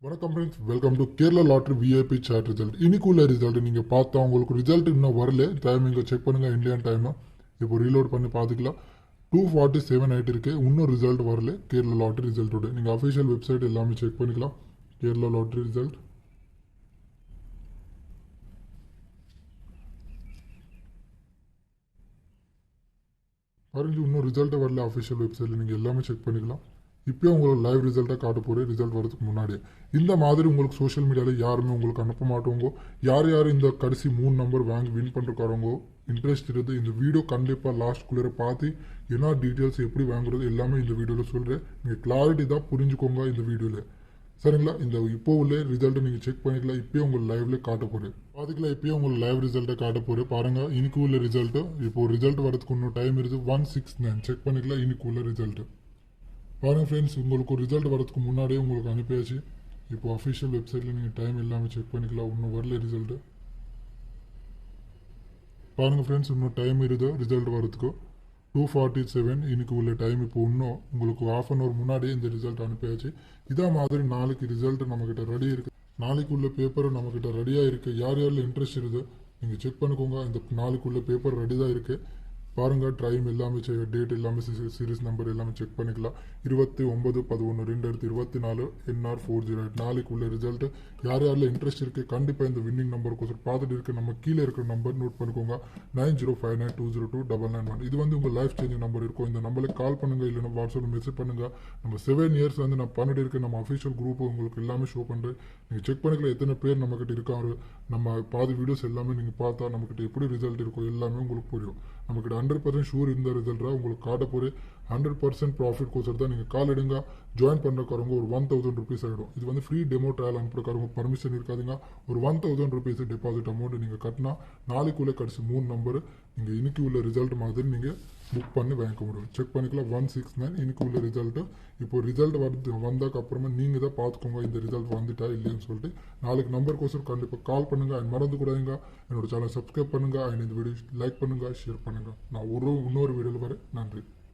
வணக்கம் friends, welcome to Kerala lottery VIP chart result. இன்னைக்குள்ள result நீங்கள் பார்த்தா உங்களுக்கு ரிசல்ட் இன்னும் வரல. டைமிங்கை செக் பண்ணுங்கள், இந்தியன் டைமை இப்போ ரீலோட் பண்ணி பார்த்துக்கலாம். 2:47 ஆகிட்டு இருக்கு, இன்னும் ரிசல்ட் வரல. கேரளா லாட்ரி ரிசல்ட்டோட நீங்கள் அஃபிஷியல் வெப்சைட் எல்லாமே செக் பண்ணிக்கலாம். கேரளா லாட்ரி ரிசல்ட் பாருங்க, இன்னும் ரிசல்ட்டை வரல. அஃபிஷியல் வெப்சைட்டில் நீங்கள் எல்லாமே செக் பண்ணிக்கலாம். இப்போயே உங்களுக்கு லைவ் ரிசல்ட்டாக காட்ட போகிறேன். ரிசல்ட் வரதுக்கு முன்னாடியே இந்த மாதிரி உங்களுக்கு சோஷியல் மீடியாவில் யாருமே உங்களுக்கு அனுப்ப மாட்டோங்க. யார் இந்த கடைசி 3 நம்பர் வாங்கி வின் பண்ணுறக்காரவங்க இன்ட்ரெஸ்ட் இருக்குது, இந்த வீடியோ கண்டிப்பாக லாஸ்ட்குள்ளே பார்த்து என்ன டீட்டெயில்ஸ் எப்படி வாங்குறது எல்லாமே இந்த வீடியோவில் சொல்கிறேன். நீங்கள் கிளாரிட்டி தான் புரிஞ்சுக்கோங்க இந்த வீடியோவில், சரிங்களா? இந்த இப்போ உள்ள ரிசல்ட்டை நீங்கள் செக் பண்ணிக்கலாம். இப்போயே உங்களுக்கு லைவ்ல காட்ட போகிறேன். பார்த்துக்கலாம், இப்போயே உங்களுக்கு லைவ் ரிசல்ட்டை காட்ட போகிறேன். பாருங்கள், இன்னைக்கு உள்ள ரிசல்ட்டு. இப்போ ரிசல்ட் வரதுக்கு இன்னும் டைம் இருக்குது. 169 செக் பண்ணிக்கலாம். இன்னைக்கு உள்ள ரிசல்ட்டு பாருங்கள் ஃப்ரெண்ட்ஸ், உங்களுக்கு ரிசல்ட் வரதுக்கு முன்னாடியே உங்களுக்கு அனுப்பியாச்சு. இப்போ அஃபிஷியல் வெப்சைட்டில் நீங்கள் டைம் எல்லாமே செக் பண்ணிக்கலாம். இன்னும் வரல ரிசல்ட்டு. பாருங்கள் ஃப்ரெண்ட்ஸ், இன்னும் டைம் இருக்குது ரிசல்ட் வரதுக்கு. 2:47 இன்னைக்கு உள்ள டைம். இப்போ இன்னும் உங்களுக்கு ½ அன் ஹவர் முன்னாடியே இந்த ரிசல்ட் அனுப்பியாச்சு. இதே மாதிரி நாளைக்கு ரிசல்ட் நம்மக்கிட்ட ரெடி இருக்குது. நாளைக்கு உள்ள பேப்பர் நம்மக்கிட்ட ரெடியாக இருக்குது. யார் இன்ட்ரெஸ்ட் இருக்குது நீங்கள் செக் பண்ணிக்கோங்க. இந்த நாளைக்கு உள்ள பேப்பர் ரெடி தான் இருக்குது. பாருங்கள், டைம் எல்லாமே டேட் எல்லாமே சீரிஸ் நம்பர் எல்லாமே செக் பண்ணிக்கலாம். 29/11/2024 NR408 நாளைக்கு உள்ள ரிசல்ட். யார் இன்ட்ரெஸ்ட் இருக்குது கண்டிப்பாக இந்த வின்னிங் நம்பருக்கோசரம் பார்த்துட்டு இருக்க நம்ம கீழே இருக்கிற நம்பர் நோட் பண்ணிக்கோங்க. 9059202991. இது உங்கள் லைஃப் சேஞ்சிங் நம்பர் இருக்கும். இந்த நம்பருக்கு கால் பண்ணுங்கள், இல்லைன்னா வாட்ஸ்அப்பில் மெசேஜ் பண்ணுங்கள். நம்ம 7 இயர்ஸ் நான் பண்ணிட்டு இருக்கேன். நம்ம அஃபிஷியல் குரூப் உங்களுக்கு எல்லாமே ஷோ பண்ணுறேன். நீங்கள் செக் பண்ணிக்கலாம் எத்தனை பேர் நம்மக்கிட்ட இருக்காரு. நம்ம பாதி வீடியோஸ் எல்லாமே நீங்கள் பார்த்தா நம்மக்கிட்ட எப்படி ரிசல்ட் இருக்கும் எல்லாமே உங்களுக்கு புரியும். நம்மக்கிட்ட 100% ஷூர் இந்த ரிசல்ட்டாக உங்களுக்கு காட்ட போகிறேன். 100% ப்ராஃபிட் கோசர் தான். நீங்கள் கால் எடுங்க. ஜாயின் பண்ணுறக்காரங்க ஒரு 1000 rupees ஆகிடும். இது ஃப்ரீ டெமோ ட்ரையல் அனுப்புறக்காரங்க பர்மிஷன் இருக்காதுங்க. ஒரு 1000 rupees டெபாசிட் அமௌண்ட் நீங்கள் கட்டினா நாளைக்குள்ளே கடைசி 3 நம்பர் நீங்கள் இன்னைக்கு உள்ள ரிசல்ட் மாதிரி நீங்கள் புக் பண்ணி வாங்கிக்க முடியும். செக் பண்ணிக்கலாம். 169 இன்னைக்கு உள்ள ரிசல்ட்டு. இப்போ ரிசல்ட் வந்ததுக்கு அப்புறமா நீங்கள் தான் பார்த்துக்கோங்க இந்த ரிசல்ட் வந்துட்டா இல்லைன்னு சொல்லிட்டு. நாளைக்கு நம்பர் கோசம் கண்டிப்பாக கால் பண்ணுங்கள். அண்ட் மறந்து கூடாதுங்க என்னோட சேனல் சப்ஸ்கிரைப் பண்ணுங்கள். அண்ட் இந்த வீடியோ லைக் பண்ணுங்கள், ஷேர் பண்ணுங்கள். நான் இன்னொரு வீடியோவில் வரேன். நன்றி.